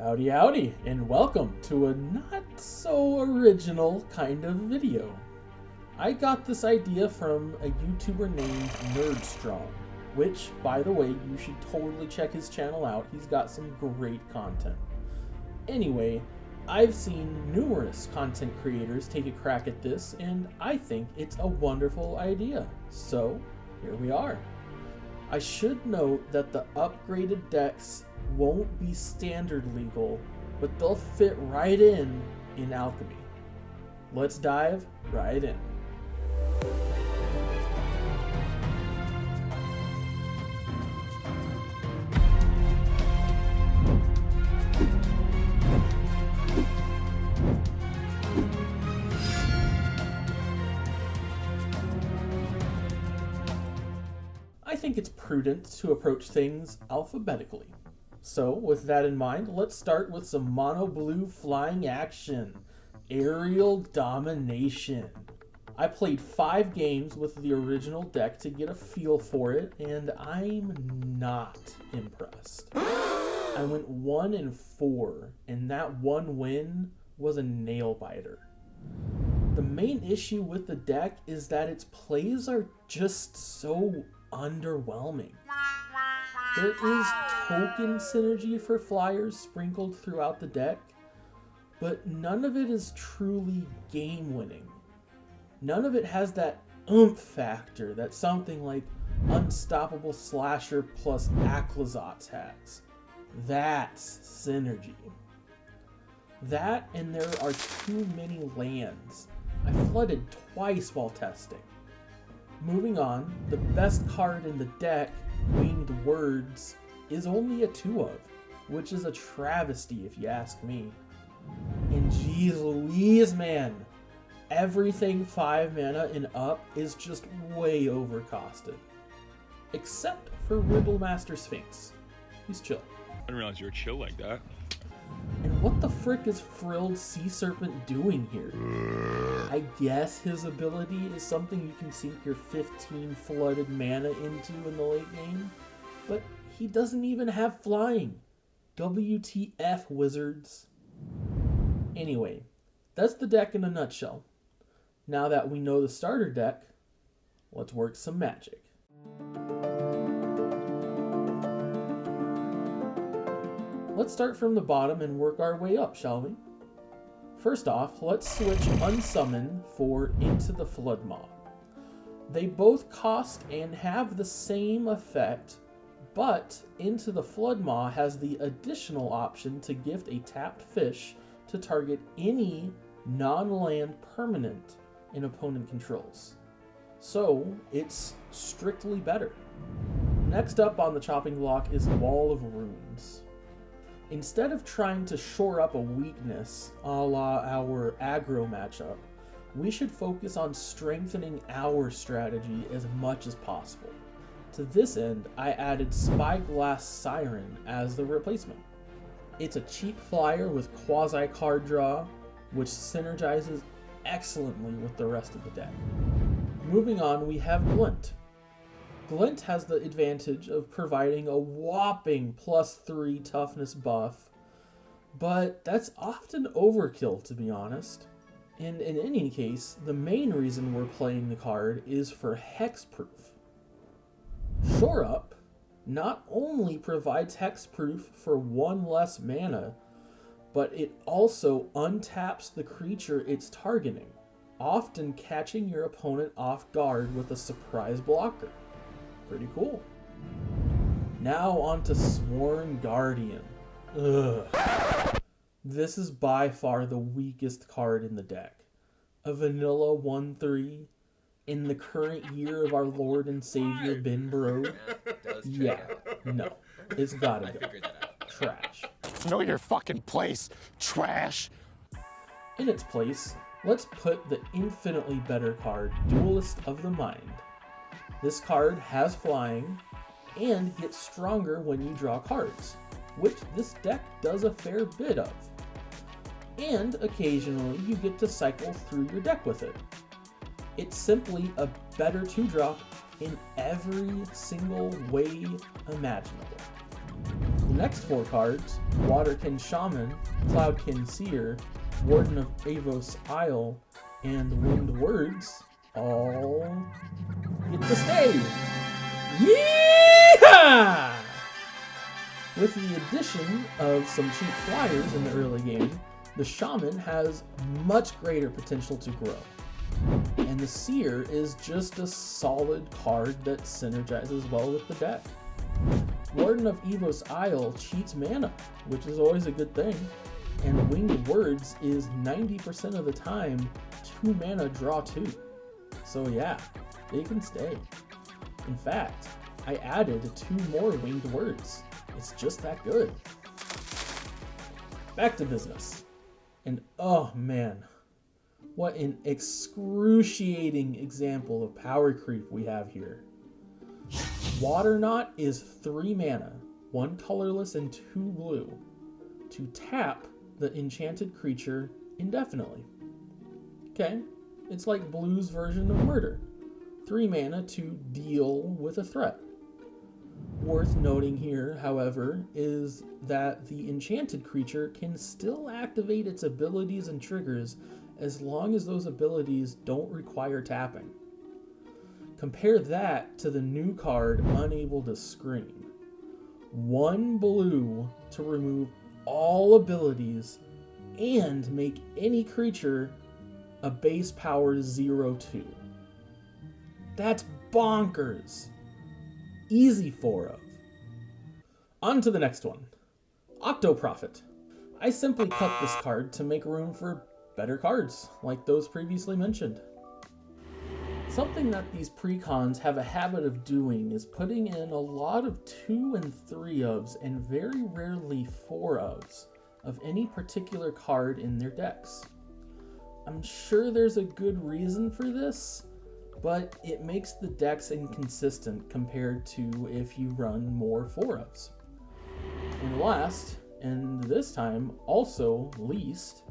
Howdy howdy, and welcome to a not so original kind of video. I got this idea from a YouTuber named Nerdstrong, which, by the way, you should totally check his channel out. He's got some great content. Anyway, I've seen numerous content creators take a crack at this, and I think it's a wonderful idea. So, here we are. I should note that the upgraded decks won't be standard legal, but they'll fit right in Alchemy. Let's dive right in. I think it's prudent to approach things alphabetically. So, with that in mind, let's start with some mono blue flying action. Aerial Domination. I played 5 games with the original deck to get a feel for it, and I'm not impressed. I went 1-4, and that one win was a nail biter. The main issue with the deck is that its plays are just so underwhelming. There is token synergy for flyers sprinkled throughout the deck, but none of it is truly game-winning. None of it has that oomph factor that something like Unstoppable Slasher plus Aclazotz has. That's synergy. That, and there are too many lands. I flooded twice while testing. Moving on, the best card in the deck, Winged Words, is only a 2 of, which is a travesty if you ask me. And geez Louise, man, everything 5 mana and up is just way overcosted. Except for Riddlemaster Sphinx. He's chill. I didn't realize you were chill like that. And what the frick is Frilled Sea Serpent doing here? I guess his ability is something you can sink your 15 flooded mana into in the late game, but he doesn't even have flying. WTF, Wizards. Anyway, that's the deck in a nutshell. Now that we know the starter deck, let's work some magic. Let's start from the bottom and work our way up, shall we? First off, let's switch Unsummon for Into the Floodmaw. They both cost and have the same effect, but Into the Floodmaw has the additional option to gift a tapped fish to target any non-land permanent an opponent controls. So, it's strictly better. Next up on the chopping block is Wall of Runes. Instead of trying to shore up a weakness, a la our aggro matchup, we should focus on strengthening our strategy as much as possible. To this end, I added Spyglass Siren as the replacement. It's a cheap flyer with quasi-card draw, which synergizes excellently with the rest of the deck. Moving on, we have Glint. Glint has the advantage of providing a whopping +3 toughness buff, but that's often overkill, to be honest. And in any case, the main reason we're playing the card is for hexproof. Shore Up not only provides hexproof for 1 less mana, but it also untaps the creature it's targeting, often catching your opponent off guard with a surprise blocker. Pretty cool. Now on to Sworn Guardian. Ugh. This is by far the weakest card in the deck. A vanilla 1/3 in the current year of our Lord and Savior Ben Bro. Yeah, no, it's gotta go. Trash. Know your fucking place, trash. In its place, let's put the infinitely better card, Duelist of the Mind. This card has flying and gets stronger when you draw cards, which this deck does a fair bit of. And occasionally you get to cycle through your deck with it. It's simply a better 2-drop in every single way imaginable. The next 4 cards, Waterkin Shaman, Cloudkin Seer, Warden of Avos Isle, and Winged Words all get to stay. Yeehaw! With the addition of some cheap flyers in the early game, the Shaman has much greater potential to grow. And the Seer is just a solid card that synergizes well with the deck. Warden of Avos Isle cheats mana, which is always a good thing. And Winged Words is 90% of the time 2 mana draw 2. So yeah, they can stay. In fact, I added 2 more Winged Words. It's just that good. Back to business. And oh man, what an excruciating example of power creep we have here. Waterknot is 3 mana, 1 colorless and 2 blue, to tap the enchanted creature indefinitely. Okay, it's like Blue's version of murder. 3 mana to deal with a threat. Worth noting here, however, is that the enchanted creature can still activate its abilities and triggers as long as those abilities don't require tapping. Compare that to the new card, Unable to Scream. 1 blue to remove all abilities and make any creature a base power 0/2. That's bonkers. Easy 4 of. On to the next one. Octoprophet. I simply cut this card to make room for better cards, like those previously mentioned. Something that these precons have a habit of doing is putting in a lot of 2 and 3 ofs and very rarely 4 ofs of any particular card in their decks. I'm sure there's a good reason for this, but it makes the decks inconsistent compared to if you run more 4 ofs. And last, and this time also least,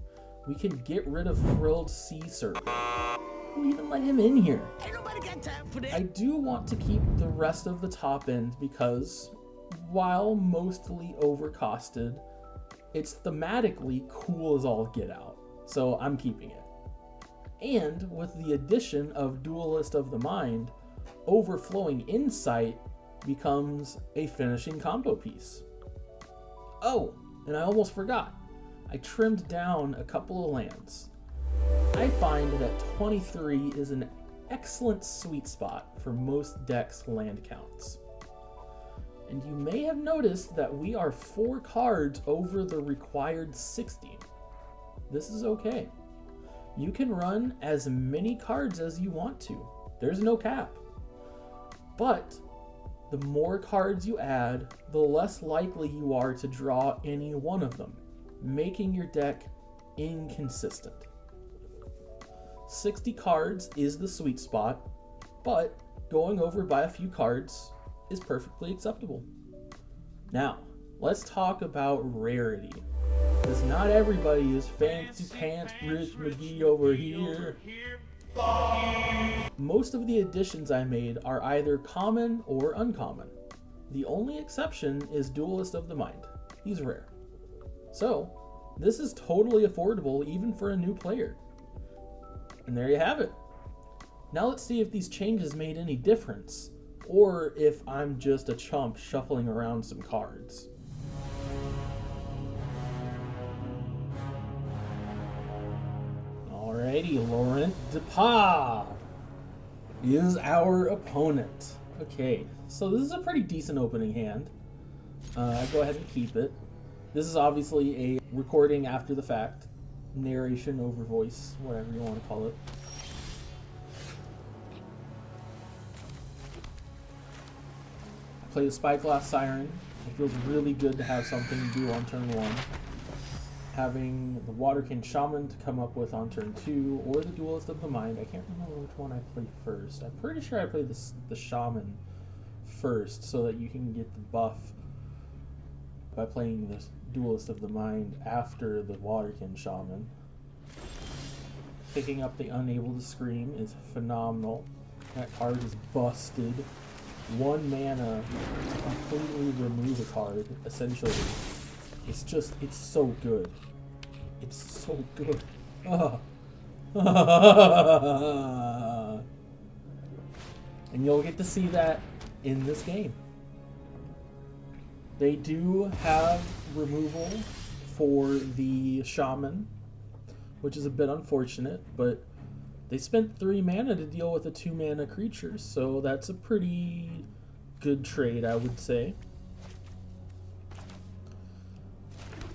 we can get rid of Frilled Sea Serpent. Who even let him in here? Ain't nobody got time for that. I do want to keep the rest of the top end because, while mostly overcosted, it's thematically cool as all get out, so I'm keeping it. And with the addition of Duelist of the Mind, Overflowing Insight becomes a finishing combo piece. Oh, and I almost forgot. I trimmed down a couple of lands. I find that 23 is an excellent sweet spot for most decks' land counts. And you may have noticed that we are 4 cards over the required 60. This is okay. You can run as many cards as you want to. There's no cap. But the more cards you add, the less likely you are to draw any one of them, making your deck inconsistent. 60 cards is the sweet spot, but going over by a few cards is perfectly acceptable. Now, let's talk about rarity. Because not everybody is fancy pants Rich McGee over here. Most of the additions I made are either common or uncommon. The only exception is Duelist of the Mind. He's rare. So, this is totally affordable even for a new player. And there you have it. Now let's see if these changes made any difference, or if I'm just a chump shuffling around some cards. Alrighty, Laurent Depas is our opponent. Okay, so this is a pretty decent opening hand. I go ahead and keep it. This is obviously a recording after the fact. Narration over voice, whatever you want to call it. I play the Spyglass Siren. It feels really good to have something to do on turn 1. Having the Waterkin Shaman to come up with on turn 2, or the Duelist of the Mind. I can't remember which one I played first. I'm pretty sure I played the Shaman first, so that you can get the buff by playing this Duelist of the Mind after the Waterkin Shaman. Picking up the Unable to Scream is phenomenal. That card is busted. 1 mana to completely remove a card, essentially. It's so good. It's so good. Ah. And you'll get to see that in this game. They do have removal for the Shaman, which is a bit unfortunate, but they spent 3 mana to deal with a 2 mana creature, so that's a pretty good trade, I would say.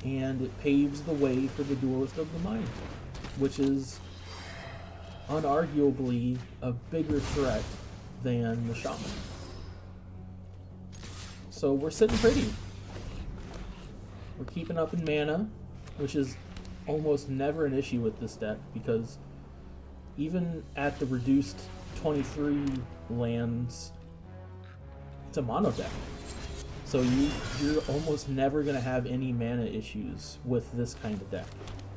And it paves the way for the Duelist of the Mind, which is unarguably a bigger threat than the Shaman. So we're sitting pretty. We're keeping up in mana, which is almost never an issue with this deck, because even at the reduced 23 lands, it's a mono deck. So you're almost never going to have any mana issues with this kind of deck.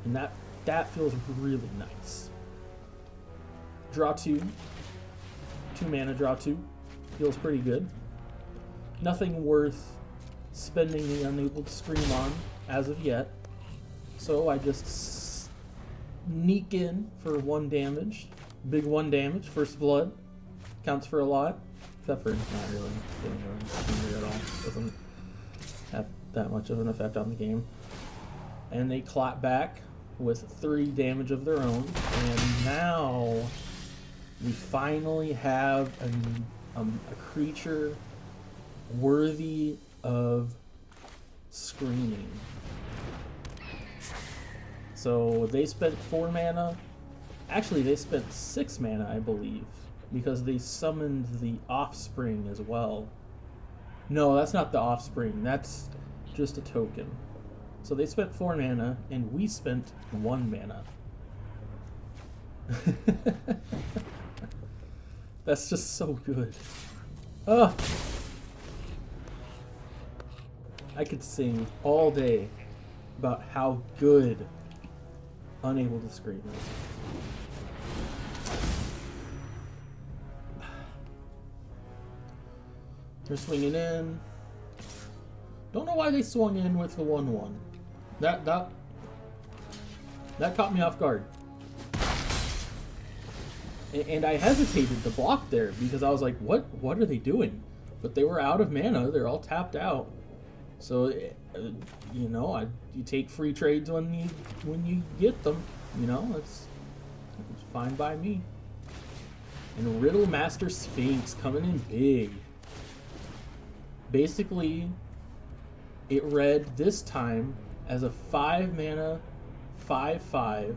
And that feels really nice. Draw 2. 2 mana, draw 2. Feels pretty good. Nothing worth spending the Unable to Scream on as of yet. So I just sneak in for 1 damage. Big 1 damage, first blood. Counts for a lot. Except for not really getting angry at all. Doesn't have that much of an effect on the game. And they clap back with 3 damage of their own. And now we finally have a creature worthy of screaming. So they spent 4 mana. Actually, they spent 6 mana, I believe, because they summoned the Offspring as well. No, that's not the Offspring. That's just a token. So they spent 4 mana, and we spent 1 mana. That's just so good. Ugh. I could sing all day about how good Unable to Scream is. They're swinging in. Don't know why they swung in with the 1/1. That caught me off guard. And I hesitated to block there because I was like, what are they doing? But they were out of mana. They're all tapped out. So, you take free trades when you get them. It's fine by me. And Riddle Master Sphinx coming in big. Basically, it read this time as a 5 mana 5/5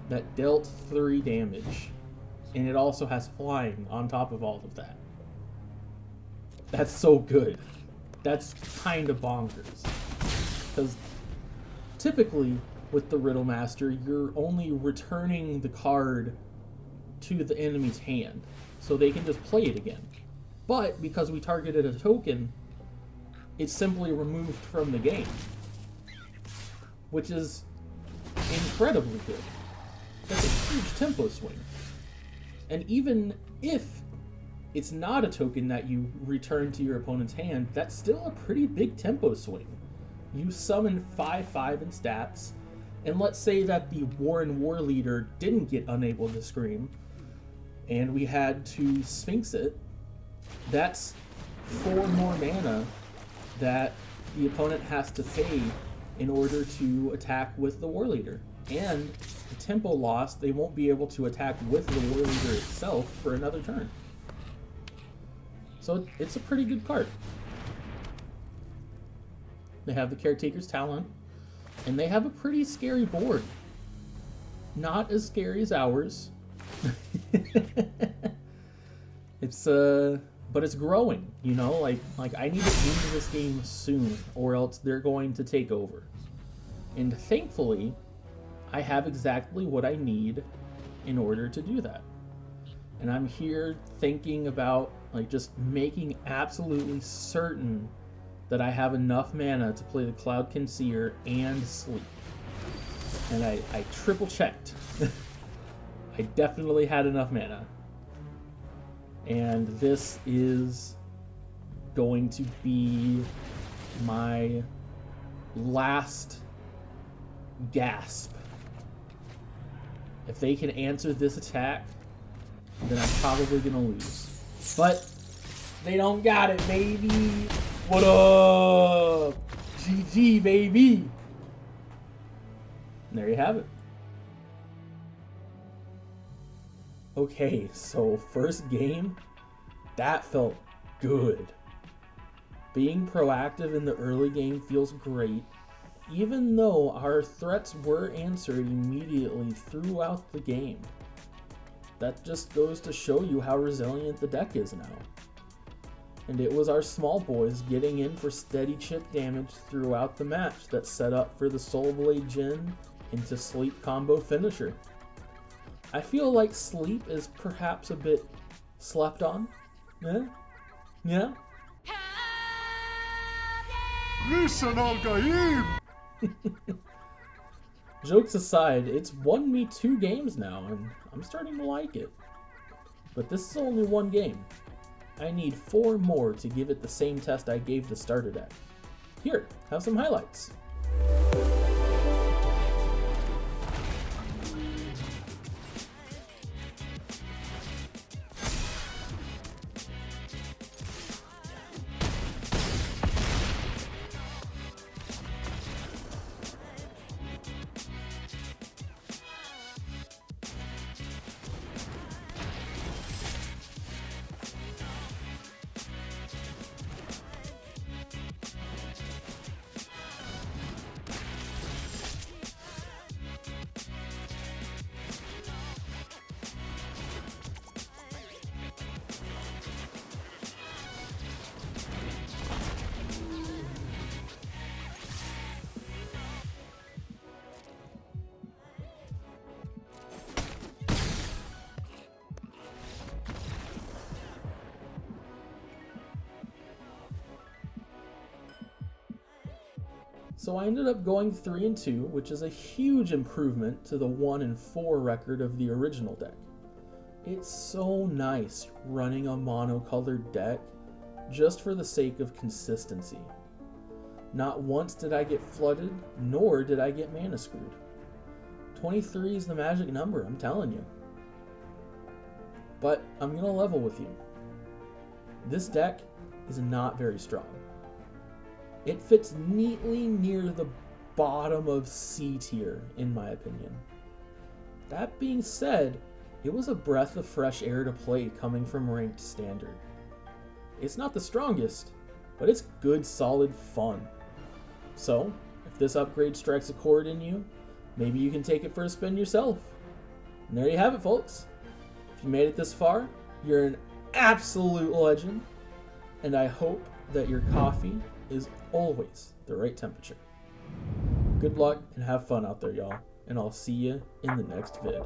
that dealt 3 damage. And it also has flying on top of all of that. That's so good. That's kind of bonkers. Because typically with the Riddle Master, you're only returning the card to the enemy's hand, so they can just play it again. But because we targeted a token, it's simply removed from the game, which is incredibly good. That's a huge tempo swing. And even if it's not a token that you return to your opponent's hand, that's still a pretty big tempo swing. You summon 5/5 in stats, and let's say that the War Leader didn't get Unable to Scream, and we had to Sphinx it. That's 4 more mana that the opponent has to pay in order to attack with the War Leader. And the tempo loss, they won't be able to attack with the War Leader itself for another turn. So it's a pretty good card. They have the Caretaker's Talent, and they have a pretty scary board. Not as scary as ours. But it's growing, like I need to end this game soon, or else they're going to take over. And thankfully, I have exactly what I need in order to do that. And I'm here thinking about just making absolutely certain that I have enough mana to play the Cloud Conceer and Sleep. And I triple checked. I definitely had enough mana. And this is going to be my last gasp. If they can answer this attack, then I'm probably gonna lose. But they don't got it, baby. What up? GG, baby. And there you have it. Okay, so first game, that felt good. Being proactive in the early game feels great, even though our threats were answered immediately throughout the game. That just goes to show you how resilient the deck is now. And it was our small boys getting in for steady chip damage throughout the match that set up for the Soul Blade Jin into Sleep combo finisher. I feel like Sleep is perhaps a bit slept on. Yeah? Yeah? Listen, Al-Gaib! Jokes aside, it's won me 2 games now, and I'm starting to like it. But this is only 1 game. I need 4 more to give it the same test I gave the starter deck. Here, have some highlights. So I ended up going 3-2, which is a huge improvement to the 1-4 record of the original deck. It's so nice running a monocolored deck just for the sake of consistency. Not once did I get flooded, nor did I get mana screwed. 23 is the magic number, I'm telling you. But I'm gonna level with you. This deck is not very strong. It fits neatly near the bottom of C tier, in my opinion. That being said, it was a breath of fresh air to play coming from ranked standard. It's not the strongest, but it's good, solid fun. So, if this upgrade strikes a chord in you, maybe you can take it for a spin yourself. And there you have it, folks. If you made it this far, you're an absolute legend, and I hope that your coffee is always the right temperature. Good luck and have fun out there, y'all, and I'll see you in the next vid.